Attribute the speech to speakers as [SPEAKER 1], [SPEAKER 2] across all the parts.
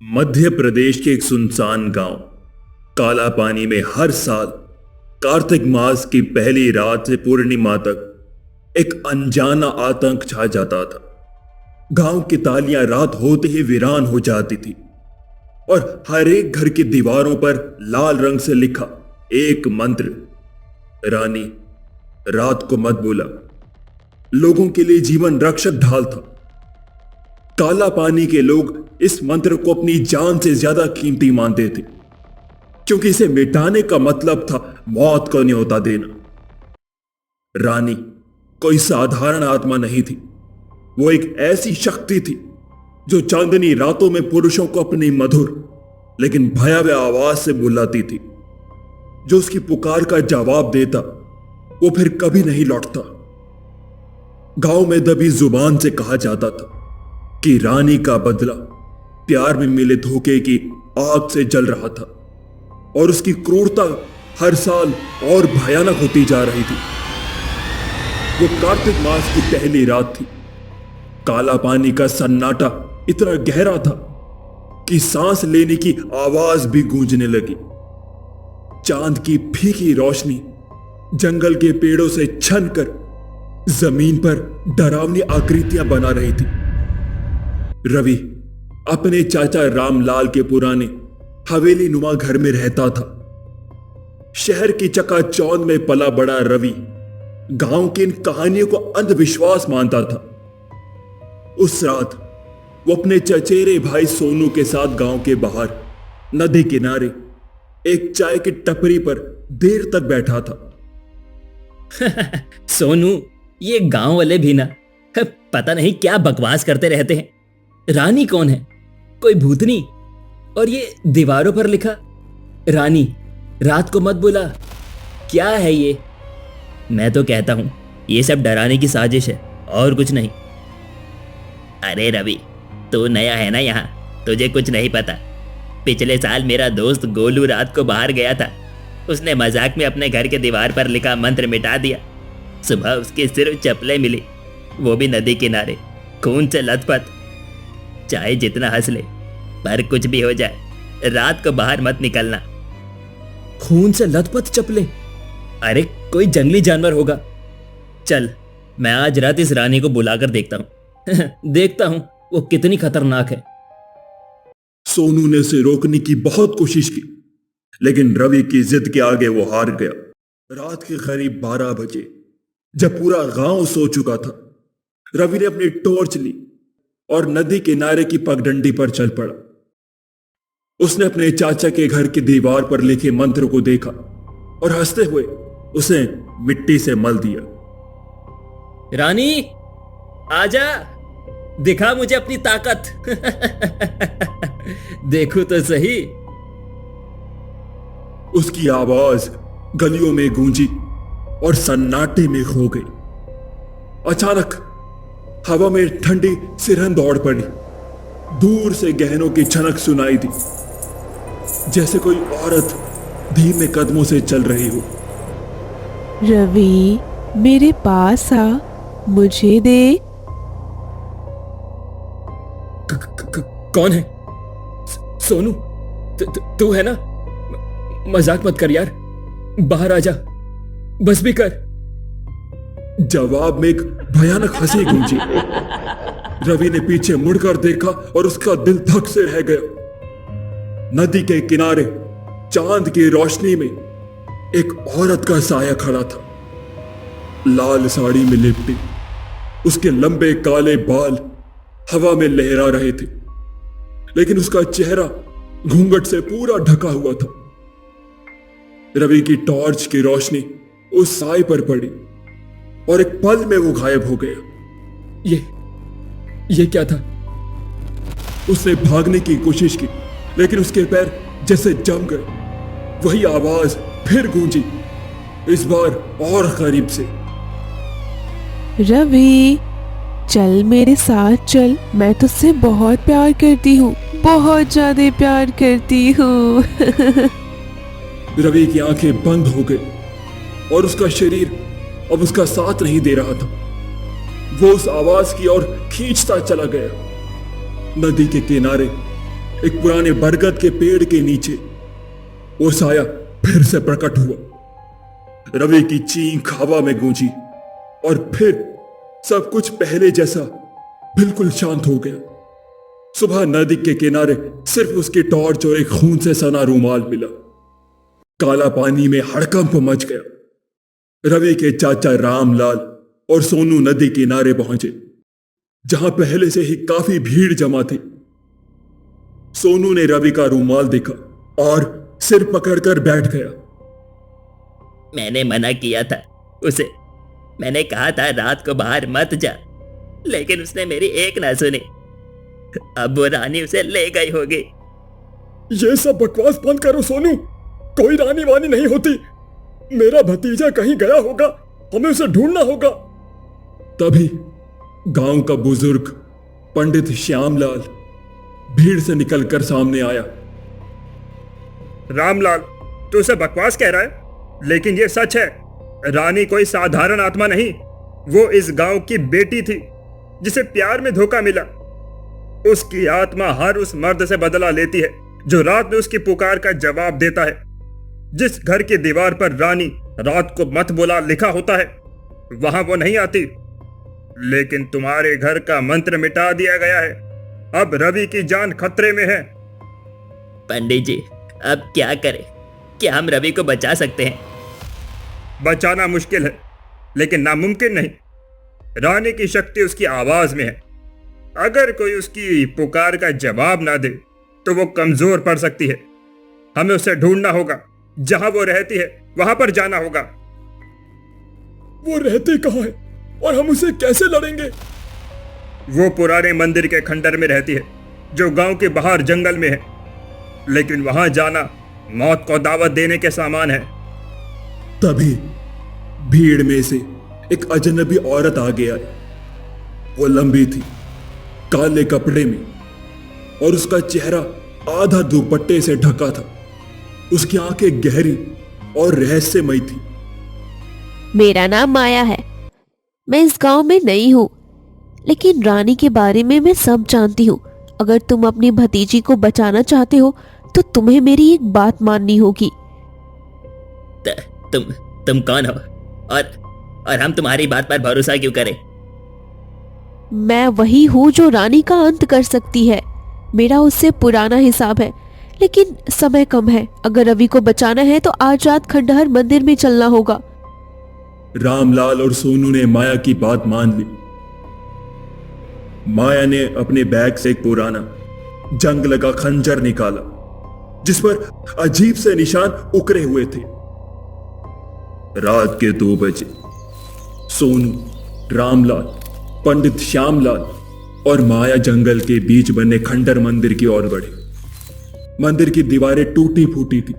[SPEAKER 1] मध्य प्रदेश के एक सुनसान गांव काला पानी में हर साल कार्तिक मास की पहली रात से पूर्णिमा तक एक अनजाना आतंक छा जाता था। गांव की तालियां रात होते ही वीरान हो जाती थी और हर एक घर की दीवारों पर लाल रंग से लिखा एक मंत्र, रानी रात को मत बुला, लोगों के लिए जीवन रक्षक ढाल था। काला पानी के लोग इस मंत्र को अपनी जान से ज्यादा कीमती मानते थे, क्योंकि इसे मिटाने का मतलब था मौत को न्योता देना। रानी कोई साधारण आत्मा नहीं थी, वो एक ऐसी शक्ति थी जो चांदनी रातों में पुरुषों को अपनी मधुर लेकिन भयावह आवाज से बुलाती थी। जो उसकी पुकार का जवाब देता वो फिर कभी नहीं लौटता। गांव में दबी जुबान से कहा जाता था कि रानी का बदला प्यार में मिले धोखे की आग से जल रहा था और उसकी क्रूरता हर साल और भयानक होती जा रही थी। वो कार्तिक मास की पहली रात थी। काला पानी का सन्नाटा इतना गहरा था कि सांस लेने की आवाज भी गूंजने लगी। चांद की फीकी रोशनी जंगल के पेड़ों से छनकर जमीन पर डरावनी आकृतियां बना रही थी। रवि अपने चाचा रामलाल के पुराने हवेली नुमा घर में रहता था। शहर की चकाचौंध में पला बड़ा रवि गांव की इन कहानियों को अंधविश्वास मानता था। उस रात वो अपने चचेरे भाई सोनू के साथ गांव के बाहर नदी किनारे एक चाय की टपरी पर देर तक बैठा था।
[SPEAKER 2] सोनू, ये गांव वाले भी ना पता नहीं क्या बकवास करते रहते हैं। रानी कौन है? कोई भूतनी? और ये दीवारों पर लिखा रानी रात को मत बुला, क्या है ये? मैं तो कहता हूं ये सब डराने की साजिश है और कुछ नहीं। अरे रवि, तू नया है ना यहाँ, तुझे कुछ नहीं पता। पिछले साल मेरा दोस्त गोलू रात को बाहर गया था। उसने मजाक में अपने घर के दीवार पर लिखा मंत्र मिटा दिया। सुबह उसकी सिर्फ चप्पलें मिली, वो भी नदी किनारे, खून से लथपथ। चाहे जितना हंस ले, पर कुछ भी हो जाए रात को बाहर मत निकलना।
[SPEAKER 1] खून से लथपथ चप्पलें?
[SPEAKER 2] अरे कोई जंगली जानवर होगा। चल, मैं आज रात इस रानी को बुलाकर देखता हूं देखता हूं वो कितनी खतरनाक है।
[SPEAKER 1] सोनू ने उसे रोकने की बहुत कोशिश की, लेकिन रवि की जिद के आगे वो हार गया। रात के करीब 12 बजे, जब पूरा गांव सो चुका था, रवि ने अपनी टॉर्च ली और नदी किनारे की पगडंडी पर चल पड़ा। उसने अपने चाचा के घर की दीवार पर लिखे मंत्र को देखा और हंसते हुए उसे मिट्टी से मल दिया।
[SPEAKER 2] रानी आजा, दिखा मुझे अपनी ताकत देखो तो सही।
[SPEAKER 1] उसकी आवाज गलियों में गूंजी और सन्नाटे में खो गई। अचानक हवा में ठंडी सिरहन दौड़ पड़ी। दूर से गहनों की छनक सुनाई दी, जैसे कोई औरत धीमे कदमों से चल रही हो।
[SPEAKER 3] रवि, मेरे पास आ, मुझे दे।
[SPEAKER 2] कौन है? सोनू, तू है ना? मजाक मत कर यार, बाहर आजा, बस भी कर।
[SPEAKER 1] जवाब में एक भयानक हंसी गूंजी। रवि ने पीछे मुड़कर देखा और उसका दिल धक से रह गया। नदी के किनारे चांद की रोशनी में एक औरत का साया खड़ा था। लाल साड़ी में लिपटी उसके लंबे काले बाल हवा में लहरा रहे थे, लेकिन उसका चेहरा घूंघट से पूरा ढका हुआ था। रवि की टॉर्च की रोशनी उस साए पर पड़ी और एक पल में वो गायब हो गया। ये क्या था? उसने भागने की कोशिश की, लेकिन उसके पैर जैसे जम गए। वही आवाज फिर गूंजी, इस बार और करीब से।
[SPEAKER 3] रवि, चल मेरे साथ चल, मैं तुझसे बहुत प्यार करती हूँ, बहुत ज्यादा प्यार करती हूँ
[SPEAKER 1] रवि की आंखें बंद हो गई और उसका शरीर अब उसका साथ नहीं दे रहा था। वो उस आवाज की ओर खींचता चला गया। नदी के किनारे एक पुराने बरगद के पेड़ के नीचे वो साया फिर से प्रकट हुआ। रवि की चीख हवा में गूंजी और फिर सब कुछ पहले जैसा बिल्कुल शांत हो गया। सुबह नदी के किनारे सिर्फ उसकी टॉर्च और एक खून से सना रूमाल मिला। काला पानी में हड़कंप मच गया। रवि के चाचा रामलाल और सोनू नदी किनारे पहुंचे, जहां पहले से ही काफी भीड़ जमा थी। सोनू ने रवि का रूमाल देखा और सिर पकड़कर बैठ गया।
[SPEAKER 2] मैंने मना किया था उसे, मैंने कहा था रात को बाहर मत जा, लेकिन उसने मेरी एक ना सुनी। अब वो रानी उसे ले गई होगी।
[SPEAKER 1] ये सब बकवास बंद करो सोनू, कोई रानी वानी नहीं होती। मेरा भतीजा कहीं गया होगा, हमें उसे ढूंढना होगा। तभी गांव का बुजुर्ग पंडित श्यामलाल भीड़ से निकलकर सामने आया।
[SPEAKER 4] रामलाल, तू उसे बकवास कह रहा है, लेकिन ये सच है। रानी कोई साधारण आत्मा नहीं, वो इस गांव की बेटी थी जिसे प्यार में धोखा मिला। उसकी आत्मा हर उस मर्द से बदला लेती है जो रात में उसकी पुकार का जवाब देता है। जिस घर की दीवार पर रानी रात को मत बुला लिखा होता है, वहां वो नहीं आती। लेकिन तुम्हारे घर का मंत्र मिटा दिया गया है। अब रवि की जान खतरे में है।
[SPEAKER 2] पंडित जी, अब क्या करें? क्या हम रवि को बचा सकते हैं?
[SPEAKER 4] बचाना मुश्किल है, लेकिन नामुमकिन नहीं। रानी की शक्ति उसकी आवाज में है। अगर कोई उसकी पुकार का जवाब ना दे तो वो कमजोर पड़ सकती है। हमें उसे ढूंढना होगा, जहां वो रहती है वहां पर जाना होगा।
[SPEAKER 1] वो रहती कहाँ है और हम उसे कैसे लड़ेंगे?
[SPEAKER 4] वो पुराने मंदिर के खंडर में रहती है, जो गांव के बाहर जंगल में है। लेकिन वहां जाना मौत को दावत देने के समान है।
[SPEAKER 1] तभी भीड़ में से एक अजनबी औरत आगे आई। वो लंबी थी, काले कपड़े में, और उसका चेहरा आधा दुपट्टे से ढका था। उसकी आंखें गहरी और रहस्यमयी थी।
[SPEAKER 5] मेरा नाम माया है। मैं इस गांव में नई हूँ, लेकिन रानी के बारे में मैं सब जानती हूँ। अगर तुम अपनी भतीजी को बचाना चाहते हो तो तुम्हें मेरी एक बात माननी होगी।
[SPEAKER 2] तुम कौन हो और हम तुम्हारी बात पर भरोसा क्यों करें?
[SPEAKER 5] मैं वही हूँ जो रानी का अंत कर सकती है। मेरा उससे पुराना हिसाब है, लेकिन समय कम है। अगर रवि को बचाना है तो आज रात खंडहर मंदिर में चलना होगा।
[SPEAKER 1] रामलाल और सोनू ने माया की बात मान ली। माया ने अपने बैग से एक पुराना जंग लगा खंजर निकाला, जिस पर अजीब से निशान उकरे हुए थे। रात के 2 बजे सोनू, रामलाल, पंडित श्यामलाल और माया जंगल के बीच बने खंडर मंदिर की ओर बढ़े। मंदिर की दीवारें टूटी फूटी थी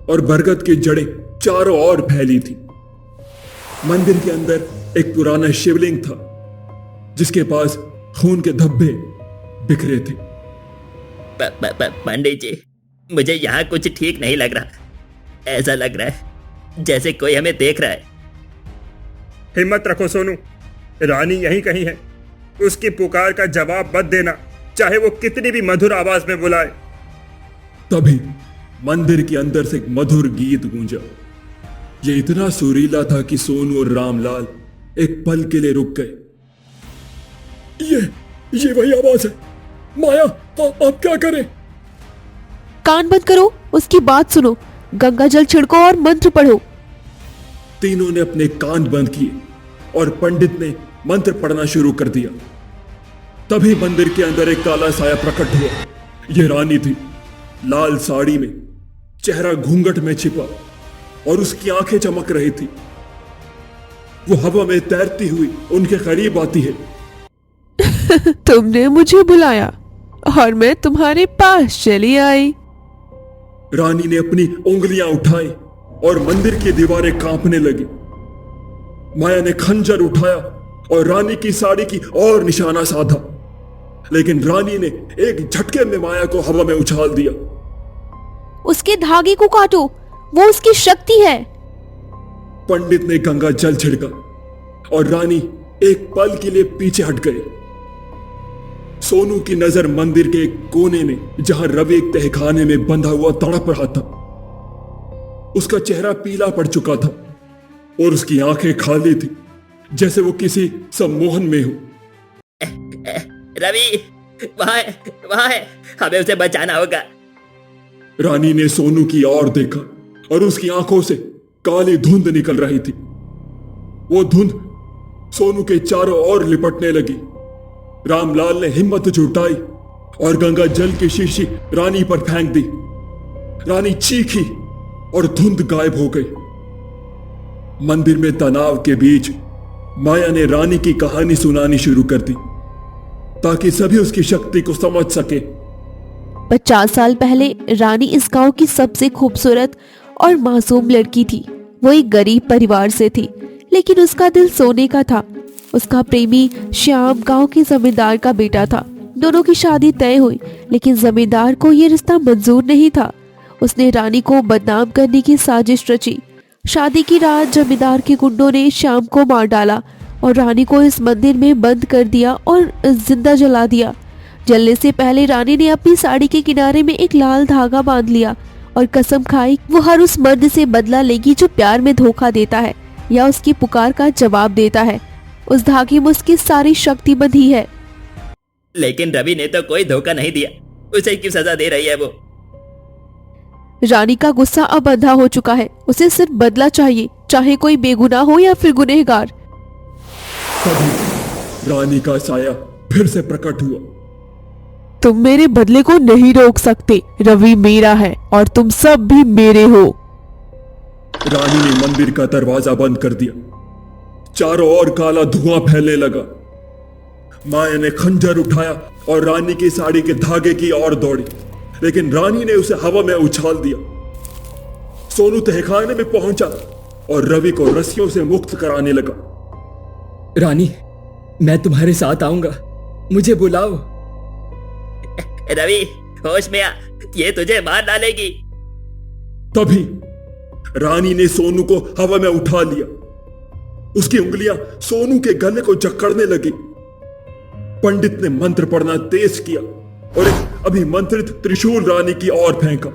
[SPEAKER 1] और बरगद की जड़ें चारों ओर फैली थी। मंदिर के अंदर एक पुराना शिवलिंग था, जिसके पास खून के धब्बे बिखरे थे।
[SPEAKER 2] पंडित जी, मुझे यहाँ कुछ ठीक नहीं लग रहा। ऐसा लग रहा है जैसे कोई हमें देख रहा है।
[SPEAKER 4] हिम्मत रखो सोनू, रानी यहीं कहीं है। उसकी पुकार का जवाब मत देना, चाहे वो कितनी भी मधुर आवाज में बुलाए।
[SPEAKER 1] तभी मंदिर के अंदर से एक मधुर गीत गूंजा। ये इतना सुरीला था कि सोनू और रामलाल एक पल के लिए रुक गए। ये वही आवाज है। माया, आप क्या करें?
[SPEAKER 5] कान बंद करो, उसकी बात सुनो, गंगा जल छिड़को और मंत्र पढ़ो।
[SPEAKER 1] तीनों ने अपने कान बंद किए और पंडित ने मंत्र पढ़ना शुरू कर दिया। तभी मंदिर के अंदर एक काला साया प्रकट हुआ। यह रानी थी, लाल साड़ी में, चेहरा घूंघट में छिपा और उसकी आंखें चमक रही थी। वो हवा में तैरती हुई उनके करीब आती है।
[SPEAKER 3] तुमने मुझे बुलाया और मैं तुम्हारे पास चली आई।
[SPEAKER 1] रानी ने अपनी उंगलियां उठाई और मंदिर की दीवारें कांपने लगी। माया ने खंजर उठाया और रानी की साड़ी की और निशाना साधा, लेकिन रानी ने एक झटके में माया को हवा में उछाल दिया।
[SPEAKER 5] उसके धागे को काटो, वो उसकी शक्ति है।
[SPEAKER 1] पंडित ने गंगा जल छिड़का और रानी एक पल के लिए पीछे हट गई। सोनू की नजर मंदिर के एक कोने में, जहां रवि एक तहखाने में बंधा हुआ तड़प रहा था। उसका चेहरा पीला पड़ चुका था और उसकी आंखें खाली थी, जैसे वो किसी सम्मोहन में हो।
[SPEAKER 2] रवि, वहां है, हमें उसे बचाना होगा।
[SPEAKER 1] रानी ने सोनू की ओर देखा और उसकी आंखों से काली धुंध निकल रही थी। वो धुंध सोनू के चारों ओर लिपटने लगी। रामलाल ने हिम्मत जुटाई और गंगा जल की शीशी रानी पर फेंक दी। रानी चीखी और धुंध गायब हो गई। मंदिर में तनाव के बीच माया ने रानी की कहानी सुनानी शुरू कर दी, ताकि सभी उसकी शक्ति को समझ सके।
[SPEAKER 5] 50 साल पहले रानी इस गांव की सबसे खूबसूरत और मासूम लड़की थी। वो एक गरीब परिवार से थी, लेकिन उसका दिल सोने का था। उसका प्रेमी श्याम गांव के जमींदार का बेटा था। दोनों की शादी तय हुई, लेकिन जमींदार को यह रिश्ता मंजूर नहीं था। उसने रानी को बदनाम करने की साजिश रची। शादी की रात जमींदार के गुंडों ने श्याम को मार डाला और रानी को इस मंदिर में बंद कर दिया और जिंदा जला दिया। जलने से पहले रानी ने अपनी साड़ी के किनारे में एक लाल धागा बांध लिया और कसम खाई वो हर उस मर्द से बदला लेगी जो प्यार में धोखा देता है या उसकी पुकार का जवाब देता है। उस धागे में उसकी सारी शक्ति बंधी है।
[SPEAKER 2] लेकिन रवि ने तो कोई धोखा नहीं दिया, उसे क्यों सजा दे रही है वो?
[SPEAKER 5] रानी का गुस्सा अब अंधा हो चुका है। उसे सिर्फ बदला चाहिए, चाहे कोई बेगुनाह हो या फिर गुनहगार।
[SPEAKER 1] तभी रानी का साया फिर से प्रकट हुआ।
[SPEAKER 3] तुम मेरे बदले को नहीं रोक सकते। रवि मेरा है और तुम सब भी मेरे हो।
[SPEAKER 1] रानी ने मंदिर का दरवाजा बंद कर दिया। चारों ओर काला धुआं फैलने लगा। माया ने खंजर उठाया और रानी की साड़ी के धागे की ओर दौड़ी, लेकिन रानी ने उसे हवा में उछाल दिया। सोनू तहखाने में पहुंचा और रवि को रस्सियों से मुक्त कराने लगा।
[SPEAKER 2] रानी, मैं तुम्हारे साथ आऊंगा, मुझे बुलाओ। रवि, होश में आ, ये तुझे मार डालेगी।
[SPEAKER 1] तभी रानी ने सोनू को हवा में उठा लिया। उसकी उंगलियां सोनू के गले को जकड़ने लगी। पंडित ने मंत्र पढ़ना तेज किया और एक अभिमंत्रित त्रिशूल रानी की ओर फेंका।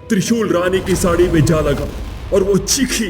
[SPEAKER 1] त्रिशूल रानी की साड़ी में जा लगा और वो चीखी